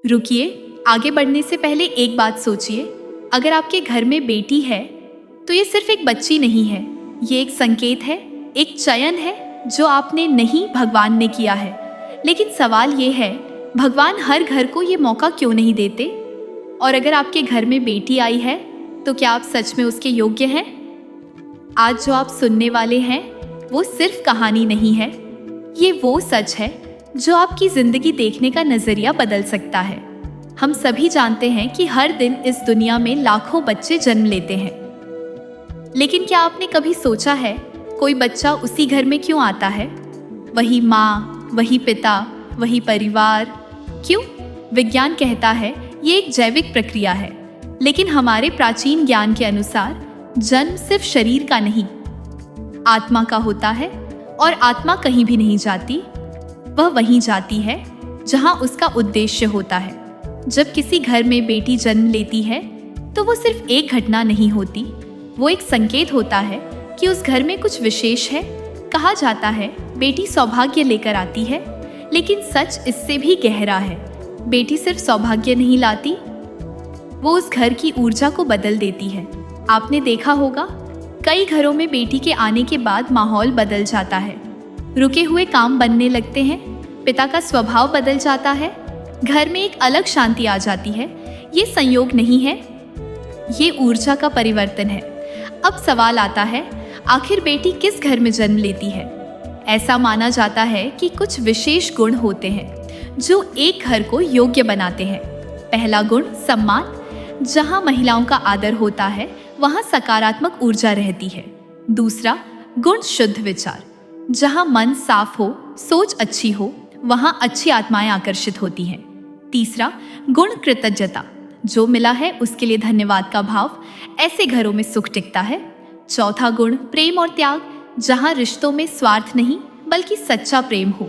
रुकिए, आगे बढ़ने से पहले एक बात सोचिए। अगर आपके घर में बेटी है तो ये सिर्फ एक बच्ची नहीं है, ये एक संकेत है, एक चयन है जो आपने नहीं, भगवान ने किया है। लेकिन सवाल ये है, भगवान हर घर को ये मौका क्यों नहीं देते? और अगर आपके घर में बेटी आई है तो क्या आप सच में उसके योग्य हैं? आज जो आप सुनने वाले हैं वो सिर्फ कहानी नहीं है, ये वो सच है जो आपकी जिंदगी देखने का नजरिया बदल सकता है। हम सभी जानते हैं कि हर दिन इस दुनिया में लाखों बच्चे जन्म लेते हैं, लेकिन क्या आपने कभी सोचा है कोई बच्चा उसी घर में क्यों आता है? वही माँ, वही पिता, वही परिवार। क्यों? विज्ञान कहता है ये एक जैविक प्रक्रिया है, लेकिन हमारे प्राचीन ज्ञान के अनुसार जन्म सिर्फ शरीर का नहीं, आत्मा का होता है। और आत्मा कहीं भी नहीं जाती, वह वहीं जाती है जहां उसका उद्देश्य होता है। जब किसी घर में बेटी जन्म लेती है तो वो सिर्फ एक घटना नहीं होती, वो एक संकेत होता है कि उस घर में कुछ विशेष है। कहा जाता है बेटी सौभाग्य लेकर आती है, लेकिन सच इससे भी गहरा है। बेटी सिर्फ सौभाग्य नहीं लाती, वो उस घर की ऊर्जा को बदल देती है। आपने देखा होगा कई घरों में बेटी के आने के बाद माहौल बदल जाता है, रुके हुए काम बनने लगते हैं, पिता का स्वभाव बदल जाता है, घर में एक अलग शांति आ जाती है। ये संयोग नहीं है, ये ऊर्जा का परिवर्तन है। अब सवाल आता है, आखिर बेटी किस घर में जन्म लेती है? ऐसा माना जाता है कि कुछ विशेष गुण होते हैं जो एक घर को योग्य बनाते हैं। पहला गुण सम्मान, जहां महिलाओं का आदर होता है वहां सकारात्मक ऊर्जा रहती है। दूसरा गुण शुद्ध विचार, जहां मन साफ हो, सोच अच्छी हो, वहां अच्छी आत्माएं आकर्षित होती हैं। तीसरा गुण कृतज्ञता, जो मिला है उसके लिए धन्यवाद का भाव, ऐसे घरों में सुख टिकता है। चौथा गुण प्रेम और त्याग, जहां रिश्तों में स्वार्थ नहीं बल्कि सच्चा प्रेम हो।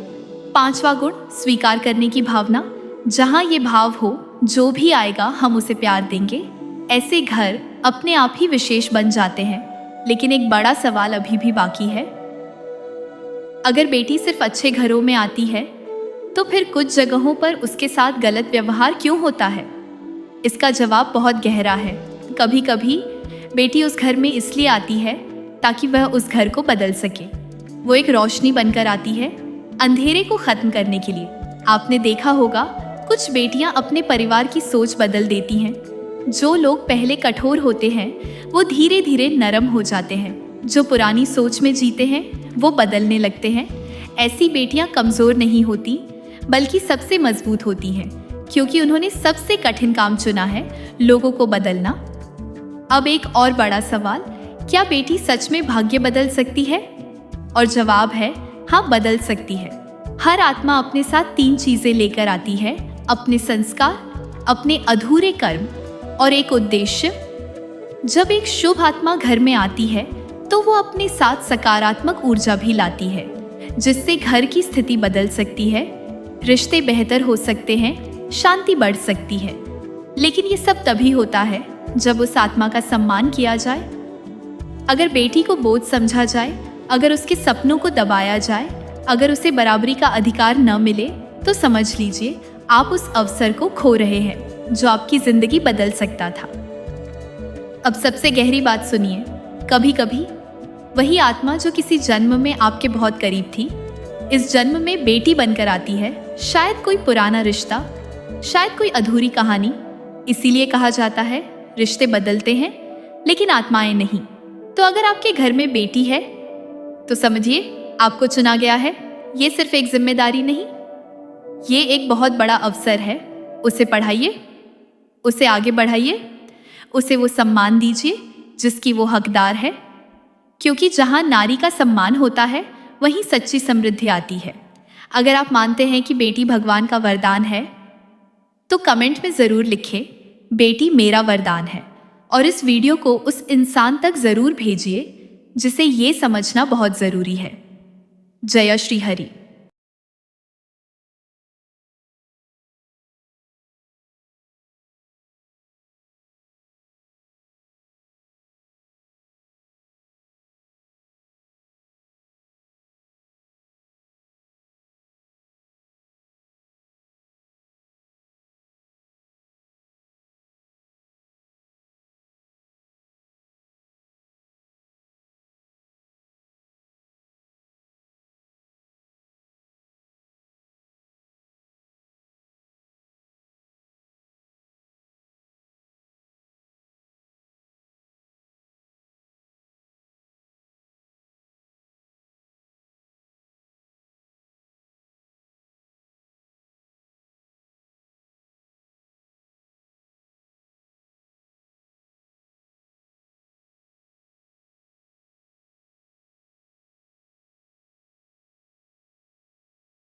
पांचवा गुण स्वीकार करने की भावना, जहां ये भाव हो जो भी आएगा हम उसे प्यार देंगे। ऐसे घर अपने आप ही विशेष बन जाते हैं। लेकिन एक बड़ा सवाल अभी भी बाकी है, अगर बेटी सिर्फ अच्छे घरों में आती है तो फिर कुछ जगहों पर उसके साथ गलत व्यवहार क्यों होता है? इसका जवाब बहुत गहरा है। कभी कभी बेटी उस घर में इसलिए आती है ताकि वह उस घर को बदल सके। वो एक रोशनी बनकर आती है अंधेरे को खत्म करने के लिए। आपने देखा होगा कुछ बेटियां अपने परिवार की सोच बदल देती हैं। जो लोग पहले कठोर होते हैं वो धीरे धीरे नरम हो जाते हैं। जो पुरानी सोच में जीते हैं वो बदलने लगते हैं। ऐसी बेटियां कमजोर नहीं होती बल्कि सबसे मजबूत होती हैं, क्योंकि उन्होंने सबसे कठिन काम चुना है, लोगों को बदलना। अब एक और बड़ा सवाल, क्या बेटी सच में भाग्य बदल सकती है? और जवाब है हाँ, बदल सकती है। हर आत्मा अपने साथ 3 चीजें लेकर आती है, अपने संस्कार, अपने अधूरे कर्म और एक उद्देश्य। जब एक शुभ आत्मा घर में आती है तो वो अपने साथ सकारात्मक ऊर्जा भी लाती है, जिससे घर की स्थिति बदल सकती है, रिश्ते बेहतर हो सकते हैं, शांति बढ़ सकती है। लेकिन ये सब तभी होता है जब उस आत्मा का सम्मान किया जाए। अगर बेटी को बोझ समझा जाए, अगर उसके सपनों को दबाया जाए, अगर उसे बराबरी का अधिकार न मिले, तो समझ लीजिए आप उस अवसर को खो रहे हैं जो आपकी जिंदगी बदल सकता था। अब सबसे गहरी बात सुनिए, कभी कभी वही आत्मा जो किसी जन्म में आपके बहुत करीब थी, इस जन्म में बेटी बनकर आती है। शायद कोई पुराना रिश्ता, शायद कोई अधूरी कहानी। इसीलिए कहा जाता है रिश्ते बदलते हैं लेकिन आत्माएं नहीं। तो अगर आपके घर में बेटी है तो समझिए आपको चुना गया है। ये सिर्फ एक जिम्मेदारी नहीं, ये एक बहुत बड़ा अवसर है। उसे पढ़ाइए, उसे आगे बढ़ाइए, उसे वो सम्मान दीजिए जिसकी वो हकदार है, क्योंकि जहां नारी का सम्मान होता है वहीं सच्ची समृद्धि आती है। अगर आप मानते हैं कि बेटी भगवान का वरदान है तो कमेंट में ज़रूर लिखें, बेटी मेरा वरदान है। और इस वीडियो को उस इंसान तक ज़रूर भेजिए जिसे ये समझना बहुत ज़रूरी है। जय श्री हरि।